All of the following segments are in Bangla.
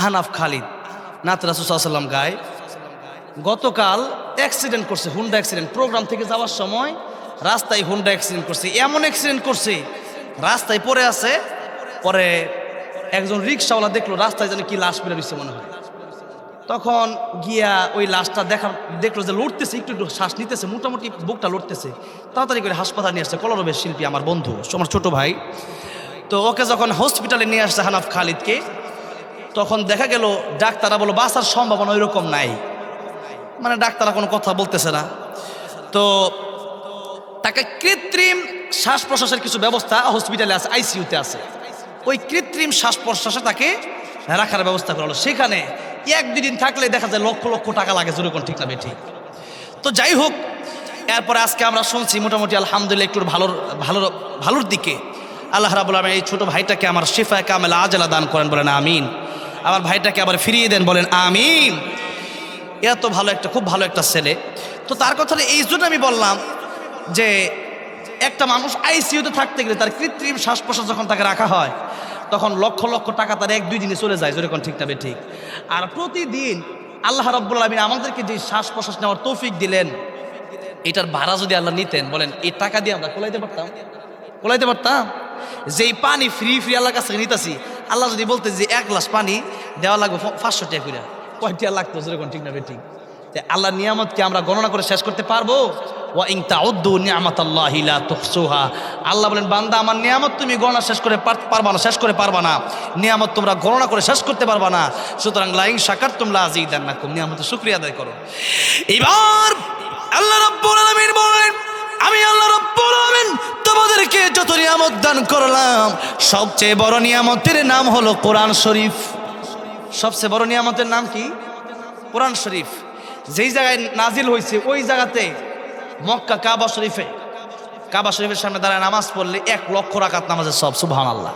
আহনাফ খালিদ নাত রাসূল সাল্লাল্লাহু আলাইহি ওয়াসাল্লাম গায়, গতকাল অ্যাক্সিডেন্ট করছে, হুন্ডা অ্যাক্সিডেন্ট। প্রোগ্রাম থেকে যাওয়ার সময় রাস্তায় হুন্ডা অ্যাক্সিডেন্ট করছে, এমন অ্যাক্সিডেন্ট করছে রাস্তায় পড়ে আছে। পরে একজন রিক্সাওয়ালা দেখলো রাস্তায় যেন কি লাশ পড়ে রয়েছে মনে হয়, তখন গিয়া ওই লাশটা দেখলো যে লড়তেছে, একটু একটু শ্বাস নিতেছে, মোটামুটি বুকটা লড়তেছে। তাড়াতাড়ি করে হাসপাতাল নিয়ে আসছে কলরবের শিল্পী আমার বন্ধু, আমার ছোট ভাই। তো ওকে যখন হসপিটালে নিয়ে আসছে আহনাফ খালিদকে, তখন দেখা গেল ডাক্তাররা বলো বাঁচার সম্ভাবনা ওই রকম নাই, মানে ডাক্তাররা কোনো কথা বলতেছে না। তো তাকে কৃত্রিম শ্বাস প্রশ্বাসের কিছু ব্যবস্থা হসপিটালে আছে, আইসিইউতে আছে। ওই কৃত্রিম শ্বাস প্রশ্বাসে তাকে রাখার ব্যবস্থা করা হলো। সেখানে এক দুই দিন থাকলে দেখা যায় লক্ষ লক্ষ টাকা লাগে, যেরকম ঠিক না বেঠিক। তো যাই হোক, এরপরে আজকে আমরা শুনছি মোটামুটি আলহামদুলিল্লাহ একটু ভালোর দিকে। আল্লাহ রাব্বুল আলামিন এই ছোট ভাইটাকে আমার শিফায়ে কামেলা আজলা দান করেন, বলেন আমিন। আমার ভাইটাকে আবার ফিরিয়ে দেন, বলেন আমিন। এত ভালো একটা, খুব ভালো একটা ছেলে। তো তার কথা এই জন্য আমি বললাম যে একটা মানুষ আইসিইউতে থাকতে গেলে তার কৃত্রিম শ্বাস প্রশ্বাস যখন তাকে রাখা হয়, তখন লক্ষ লক্ষ টাকা তার এক দুই দিনে চলে যায়, যেরকম ঠিক না ঠিক। আর প্রতিদিন আল্লাহ রাব্বুল আলামিন আমাদেরকে যে শ্বাস প্রশ্বাস নেওয়ার তৌফিক দিলেন, এটার ভাড়া যদি আল্লাহ নিতেন, বলেন এই টাকা দিয়ে আমরা কোলাইতে পারতাম? যেই পানি ফ্রি আল্লাহর কাছে নিতেছি, আল্লাহ যদি বলতে যে এক গ্লাস পানি দেওয়া লাগবে 500 টাকা করে, কয় টাকা লাগতো, যেরকম ঠিক না ঠিক। আল্লাহর নিয়ামতকে আমরা গণনা করে শেষ করতে পারবো? ওয়া ইন তাউদ্দু নি'মাতাল্লাহি লা তুহসুহা। আল্লাহ বলেন, বান্দা আমার নিয়ামত তুমি গণনা শেষ করে পারবা না, নিয়ামত তোমরা গণনা করে শেষ করতে পারবা না। সুতরাং লা ইন শাকারতুম লা আযীদান্নাকুম, নিয়ামতের শুকরিয়া আদায় করো। এবার আল্লাহ রাব্বুল আলামিন বলেন, আমি আল্লাহ রাব্বুল আলামিন তোমাদেরকে যত নিয়ামত দান করলাম, সবচেয়ে বড় নিয়ামতের নাম হলো কোরআন শরীফ। সবচেয়ে বড় নিয়ামতের নাম কি? কোরআন শরীফ। যেই জায়গায় নাজিল হয়েছে ওই জায়গাতে মক্কা কাবা শরীফের সামনে দাঁড়ায় নামাজ পড়লে 1 লক্ষ রাকাত নামাজের সব, সুবহানাল্লাহ।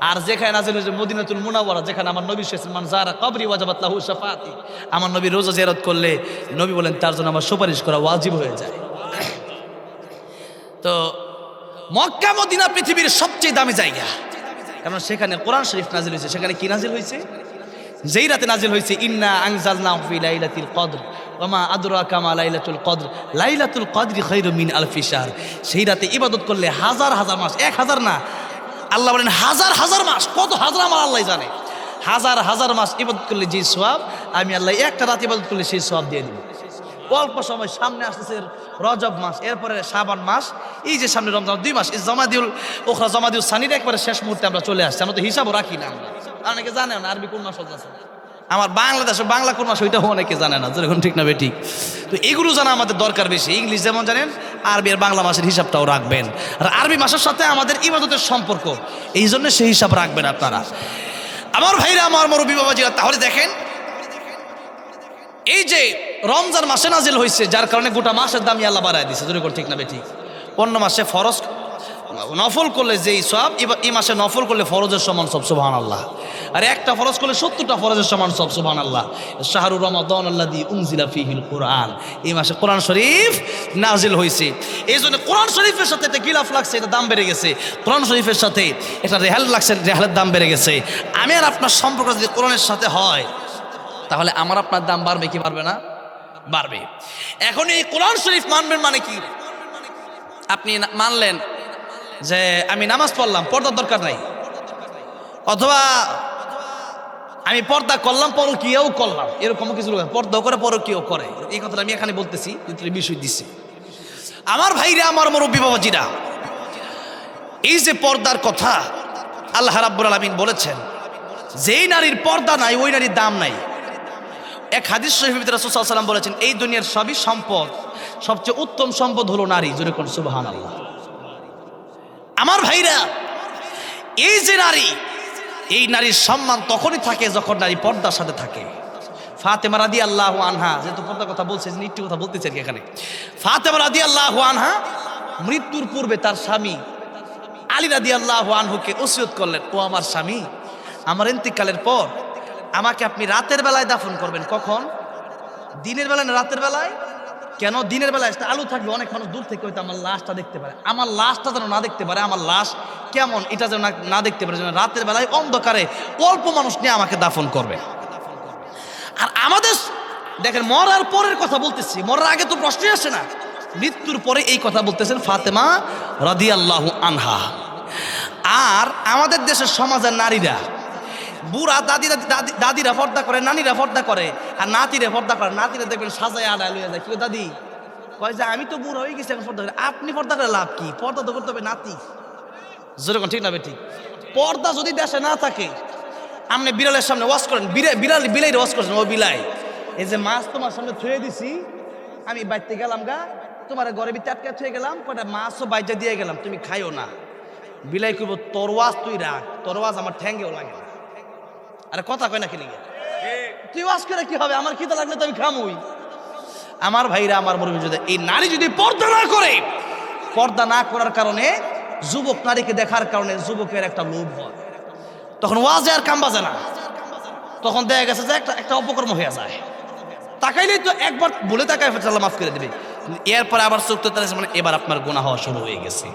আর যেখানে নাজিল হয়েছে মদিনাতুল মুনাওয়ারা, যেখানে আমার নবী শেষ মান যারা কবরি ওয়াজাবাত লাহু শাফাআতি, আমার নবী রোজা জিয়ারত করলে নবী বলেন তার জন্য আমার সুপারিশ করা ওয়াজিব হয়ে যায়। তো মক্কা মদিনা পৃথিবীর সবচেয়ে দামি জায়গা, কারণ সেখানে কোরআন শরীফ নাজিল হয়েছে। সেখানে কি নাজিল হয়েছে? যেই রাতে নাজিল হয়েছে, ইন্না আনজালনাহু ফি লাইলাতিল কদর ওয়া মা আদরাকা মা লাইলাতুল কদর লাইলাতুল কদরি খায়রুম মিন আলফি শাহর। সেই রাতে ইবাদত করলে হাজার হাজার মাস, 1000 না, আল্লাহ বলেন হাজার হাজার মাস, কত হাজার আমার আল্লাহ জানে, হাজার হাজার মাস ইবাদত করলে যে সওয়াব, আমি আল্লাহ একটা রাত ইবাদত করলে সেই সওয়াব দিয়ে দিব। অল্প সময় সামনে আসতেছে রজব মাস, এরপরে শাবান মাস, এই যে সামনে রমজান, 2 মাস, এই জমাদিউল ওখরা জমাদিউল সানির একবারে শেষ মুহূর্তে আমরা চলে আসছি। আমরা তো হিসাবও রাখি না, আমরা অনেকে জানে না আরবি কোন মাস আছে, আমার বাংলাদেশে বাংলা কোন মাস ওইটাও অনেকে জানে না, যেরকম ঠিক না ঠিক। তো এগুলো জানা আমাদের দরকার বেশি। ইংলিশ যেমন জানেন, আরবি আর বাংলা মাসের হিসাবটাও রাখবেন। আর আরবি মাসের সাথে আমাদের ইবাদতের সম্পর্ক, এই জন্য সেই হিসাব রাখবেন আপনারা। আমার ভাইরা, আমার মুরব্বী বাবাজিরা, তাহলে দেখেন এই যে রমজান মাসে নাজিল হয়েছে, যার কারণে গোটা মাসের দামই আল্লাহ বাড়ায় দিচ্ছে, যেরকম ঠিক না ঠিক। অন্য মাসে ফরজ নফল করলে যেই সব, এই মাসে নফল করলে ফরজের সমান সব, সুবহানাল্লাহ। আর একটা ফরজ করলে 70টা ফরজের সমান সব, সুবহানাল্লাহ। শাহরু রমাদান আল্লাযী উনজিলা ফীহিল কুরআন, এই মাসে কোরআন শরীফ নাজিল হয়েছে। এই জন্য কোরআন শরীফের সাথে একটা গিলাফ লাগছে, এটা দাম বেড়ে গেছে। কোরআন শরীফের সাথে একটা রেহাল লাগছে, রেহালের দাম বেড়ে গেছে। আমি আর আপনার সম্পর্ক যদি কোরআনের সাথে হয়, তাহলে আমার আপনার দাম বাড়বে কি বাড়বে না? বাড়বে। এখন এই কোরআন শরীফ মানবেন মানে কি? আপনি মানলেন যে আমি নামাজ পড়লাম, পর্দার দরকার নাই, অথবা আমি পর্দা করলাম পরকীয়াও করলাম, এরকম কিছু লোক পর্দাও করে পরকীয়াও করে। এই কথাটা আমি এখানে বলতেছি, বিষয় দিচ্ছি। আমার ভাইরা, আমার মুরব্বী বাবাজিরা, এই যে পর্দার কথা আল্লাহ রাব্বুল আলামিন বলেছেন, যেই নারীর পর্দা নাই ওই নারীর দাম নাই। এক হাদিস শরীফের ভিতরে রাসূল সাল্লাল্লাহু আলাইহি ওয়াসাল্লাম বলেছেন, এই দুনিয়ার সবই সম্পদ, সবচেয়ে উত্তম সম্পদ হলো নারী, জোরে কোন সুবহানাল্লাহ। আমার ভাইরা, এই যে নারী, এই নারীর সম্মান তখনই থাকে যখন নারী পর্দার সাথে থাকে। ফাতেমা রাদিয়াল্লাহু আনহা, যেহেতু পর্দার কথা বলছে, একটু কথা বলতে চাই এখানে। ফাতেমা রাদিয়াল্লাহু আনহা মৃত্যুর পূর্বে তার স্বামী আলী রাদিয়াল্লাহু আনহুকে ওসিয়ত করলেন, ও আমার স্বামী, আমার ইন্তিকালের পর আমাকে আপনি রাতের বেলায় দাফন করবেন। কখন? দিনের বেলায় না রাতের বেলায়? কেন দিনের বেলা একটা আলো থাকবে, অনেক মানুষ দূর থেকে হয়তো আমার লাশটা দেখতে পারে, আমার লাশটা যেন না দেখতে পারে, আমার লাশ কেমন এটা যেন না দেখতে পারে, যেন রাতের বেলায় অন্ধকারে অল্প মানুষ নিয়ে আমাকে দাফন করবে। আর আমাদের দেখেন মরার পরের কথা বলতেছি, মরার আগে তো প্রশ্নই আসে না, মৃত্যুর পরে এই কথা বলতেছেন ফাতেমা রাদিয়াল্লাহু আনহা। আর আমাদের দেশের সমাজের নারীরা, বুড়া দাদিরা পর্দা করে, নানিরা পর্দা করে, আর নাতিরে পর্দা করে। নাতিরা দেখবেন সাজায় আড়ায় লইয়া যায়, কেউ দাদি কয় যে আমি তো বুড়া হয়ে গেছি এখন পর্দা করে। আপনি পর্দা করে লাভ কি? পর্দা তো করতে হবে নাতি। যেরকম ঠিক না ঠিক? পর্দা যদি দেশে না থাকে, আপনি বিড়ালের সামনে ওয়াশ করেন, বিলাই ওয়াশ করছেন, ও বিলাই এই যে মাছ তোমার সামনে থুয়ে দিছি, আমি বাইতে গেলাম গা, তোমার ঘরে ভিতরে আটকে থুয়ে গেলাম, কয়টা মাছও বাইজা দিয়ে গেলাম, তুমি খাইও না। বিলাই কইব তোর ওয়াজ তুই রাখ, তোর ওয়াজ আমার ঠ্যাঙ্গেও লাগে না। আরে কথা কয় না কি লিগে? তুই ওয়াজ করে কি হবে? আমার খিদা লাগলে তো আমি খামুই। আমার ভাইরা, আমার মুরব্বি, যদি এই নারী যদি পর্দা না করে, পর্দা না করার কারণে যুবক নারীকে দেখার কারণে যুবকের একটা লোভ হয়, তখন ওয়াজে আর কাম বাজে না, তখন দেখা গেছে যে একটা অপকর্ম হয়ে যায়। তাকাইলেই তো একবার বলে তাকায় আল্লাহ মাফ করে দেবে, এরপরে আবার চোখ তো তার মানে এবার আপনার গুনাহ হওয়া শুরু হয়ে গেছে।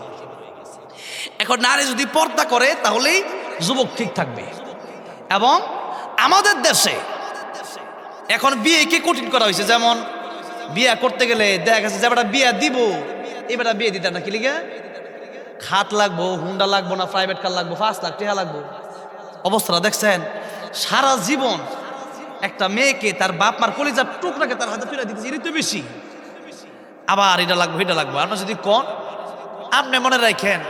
এখন নারী যদি পর্দা করে তাহলেই যুবক ঠিক থাকবে। এবং আমাদের দেশে এখন বিয়েকে কঠিন করা হয়েছে, যেমন বিয়ে করতে গেলে দেখা গেছে যে এবার বিয়ে দিব, এবার বিয়ে দিতে না কি লিগে খাত লাগবো, হুন্ডা লাগবো না প্রাইভেট কার লাগবো, 5 লাখ টাকা লাগবো। অবস্থাটা দেখছেন? সারা জীবন একটা মেয়েকে তার বাপ মার কলিজার টুকরাকে তার হাতে তুলে দিতেছে, এর তো বেশি, আবার এটা লাগবো এটা লাগবো। আপনার যদি কোন, আপনি মনে রাখেন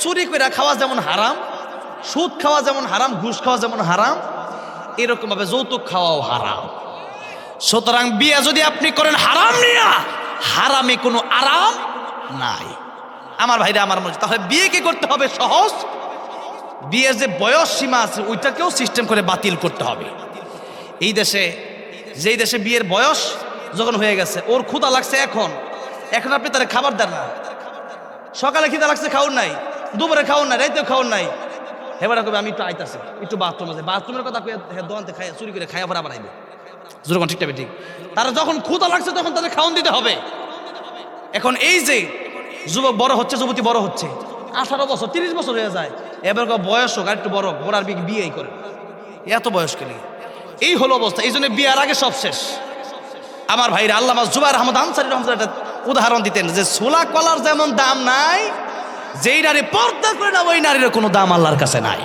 চুরি করে খাওয়া যেমন হারাম, সুদ খাওয়া যেমন হারাম, ঘুষ খাওয়া যেমন হারাম, এরকম ভাবে যৌতুক খাওয়াও হারাম। সুতরাং বিয়ে যদি আপনি করেন হারাম নিয়া, হারামে কোনো আরাম নাই। আমার ভাইরা, আমার মনে, তাহলে বিয়েকে করতে হবে সহজ। বিয়ের যে বয়স সীমা আছে ওইটাকেও সিস্টেম করে বাতিল করতে হবে। এই দেশে, যেই দেশে বিয়ের বয়স যখন হয়ে গেছে, ওর ক্ষুধা লাগছে এখন আপনি তারা খাবার দেন না। সকালে খিদা লাগছে খাওয়ার নাই, দুপুরে খাওয়ার নাই, রাইতেও খাওয়ার নাই, এবারে কবে আমি একটু আইতাছি, একটু বাথরুম আছে, বাথরুমের কথা দোকানতে খাই চুরি করে খাই আবার আবার আইবে। যেরকম ঠিক ঠিক, তারা যখন ক্ষুধা লাগছে তখন তাদের খাওয়ান দিতে হবে। এখন এই যে যুবক বড় হচ্ছে, যুবতী বড় হচ্ছে, 18 বছর 30 বছর হয়ে যায়, এবার বয়স হোক আর একটু বড়, গোড়ার বিয়েই করে, এত বয়স কেন? এই হলো অবস্থা। এই জন্য বিয়ের আগে সব শেষ। আমার ভাইরা, আল্লামা জুবাইর আহমদ আনসারী রহমাতুল্লাহ একটা উদাহরণ দিতেন যে ছোলা কলার যেমন দাম নাই, যেই নারী পর্দা করে না ওই নারীর কোনো দাম আল্লাহর কাছে নাই।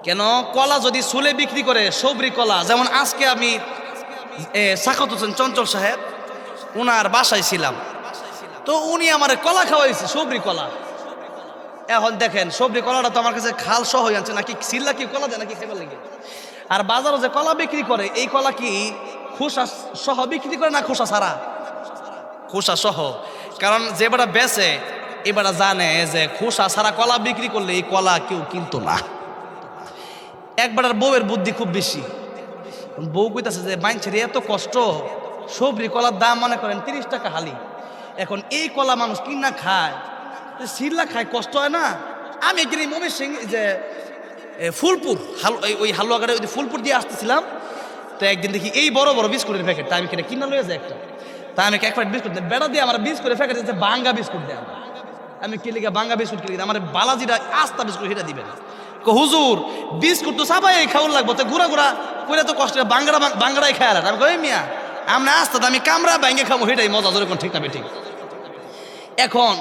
কেন? কলা যদি চুলে বিক্রি করে, সবরি কলা, যেমন আজকে আমি সাখাওয়াত হোসেন চঞ্চল সাহেব ওনার বাসায় ছিলাম, তো উনি আমার কলা খাওয়াইছে, সবরি কলা। এখন দেখেন সবরি কলাটা তো আমার কাছে খাল সহ হয়ে আনছে, নাকি সিল্লা কি কলা দেয় নাকি খেবার লেগে। আর বাজারে যে কলা বিক্রি করে, এই কলা কি খোসা সহ বিক্রি করে না খোসা ছাড়া? খোসা সহ। কারণ যে বেটা বেচে এবারে জানে যে খোসা ছাড়া কলা বিক্রি করলে এই কলা কেউ কিনতো না। একবারের বউয়ের বুদ্ধি খুব বেশি। বউ কইতাছে যে মাইনছের এত কষ্ট, সবরি কলার দাম মনে করেন 30 টাকা হালি, এখন এই কলা মানুষ কিনা খায়, সিল্লা খায়, কষ্ট হয় না। আমি একদিন মমির সিং যে ফুলপুর ওই হালুয়াঘাটে ওই ফুলপুর দিয়ে আসতেছিলাম, তো একদিন দেখি এই বড় বড় বিস্কুটের প্যাকেট, তা আমি কিনা লয়ে যাই একটা, তা আমি এক প্যাকেট বিস্কুট বেড়া দিয়ে আমার বিস্কুটের প্যাকেট দিচ্ছে বাঙ্গা বিস্কুট দেয়। আমি কিলিগা বাঙ্গা বিস্কুট কিলি, আমার বালাজিরা আস্তা বিস্কুট সেটা দিবেন। হুজুর বিস্কুট তো সাবাই খাওয়ার লাগবো, তো ঘুরা ঘুরা করে তো কষ্ট, বাঙ্গারাই খায়। আমি কই মিয়া আমরা আস্তা আমি কামরা ব্যাঙ্গে খাবো, সেটাই মজা, যেরকম ঠিক না ঠিক। এখন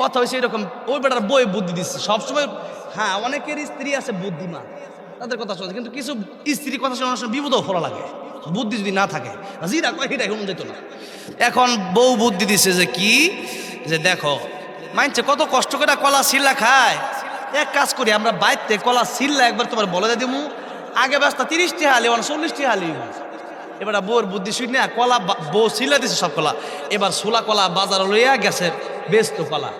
কথা হয়েছে এরকম, ওই বেটার বই বুদ্ধি দিচ্ছে সবসময়। হ্যাঁ, অনেকের স্ত্রী আছে বুদ্ধিমান, তাদের কথা শোনে, কিন্তু কিছু স্ত্রীর কথা শোনার সময় বিপদও ফলা লাগে, বুদ্ধি যদি না থাকে, জিরা কয় সেটাই শুনুন যেত না। এখন বউ বুদ্ধি দিচ্ছে যে কি, যে দেখো মানছে কত কষ্ট করে কলা সিল্লা খায়, এক কাজ করি আমরা বাইতে কলা সিল্লা একবার তোমার বলে দিব, আগে ব্যস্ত 30 টাকা হালি, 40 টাকা হালি। এবার বউর বুদ্ধি শুনে কলা বউ সিল্লা দিছে সব কলা, এবার ছোলা কলা বাজার লইয়া গেছে বেচতো কলা।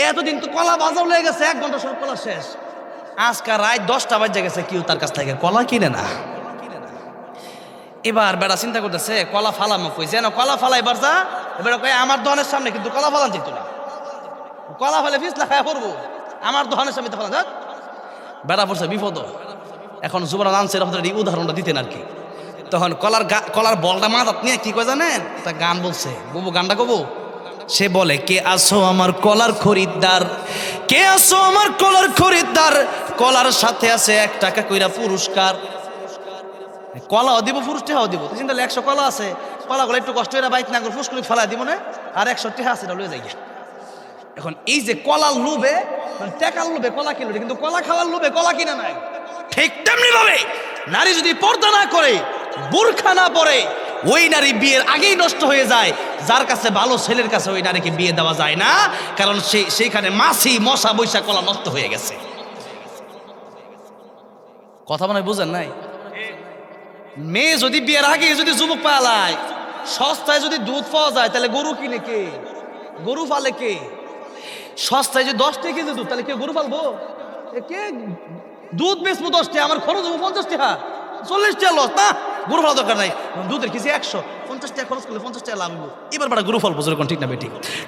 এতদিন তো কলা বাজার লয়ে গেছে, 1 ঘন্টা সব কলা শেষ। আজকাল রাত 10টা বাজে গেছে, কেউ তার কাছ থেকে কলা কিনে না। এবার বেড়া চিন্তা করতেছে কলা ফালামো কই, যেন কলা ফালা এবার যা, এবার কয় আমার দোকানের সামনে কিন্তু কলা ফালান যেত না, কলা ফেলে ফিস লাখায় করবো, আমার দোকানের সামনে ফালান যাক। বেড়া পড়ছে বিপদ। এখন জুবাইর আনসারী রহমাতুল্লাহ এই উদাহরণটা দিতেন আর কি, তখন কলার বলটা মাথাত নিয়ে কি কয় জানেন, একটা গান বলছে, বুবু গানটা কবো। সে বলে, কে আসো আমার কলার খরিদ্দার, কে আসো আমার কলার খরিদ্দার, কলার সাথে আছে 1 টাকা কইরা পুরস্কার। কলাও দিব, পুরস্কারও দিব। তুই চিন্তা 100 কলা আছে, কলাগুলো একটু কষ্ট করে বাইক না করে ফুস করে ফেলাই দিব না, আর 100 টাকা আছে, এটা লয়ে যাই। এখন এই যে কলার লোভে, মানে টাকার লোভে কলা কিনলো, কিন্তু কলা খাওয়ার লোভে কলা কিনা নাই। ঠিক তেমনি ভাবে নারী যদি পর্দা না করে, বোরখা না পরে, ওই নারী বিয়ের আগেই নষ্ট হয়ে যায়। যার কাছে ভালো ছেলের কাছে ওই নারীকে বিয়ে দেওয়া যায় না, কারণ সেইখানে মাছি মশা বৈশা কলা নষ্ট হয়ে গেছে। কথা মনে হয় বুঝেন নাই? মেয়ে যদি বিয়ের আগে যদি যুবক পালায়, সস্তায় যদি দুধ পাওয়া যায়, তাহলে গরু কিনে কে? গরু পালে কে? সস্তায় যদি 10 টাকা কেজি দুধ, তাহলে কে গরু পালবো? কে দুধ বেচবো 10 টাকা, আমার খরচ হবো 50 টাকা, 40 টাকা লস না। গরু ফেলা দরকার নাই, দুধের কেজি 100, 50 টাকা খরচ করলে 50 টাকা লাভ হবো। এবার গরু ফেলবো, যেরকম ঠিক না বেঠিক?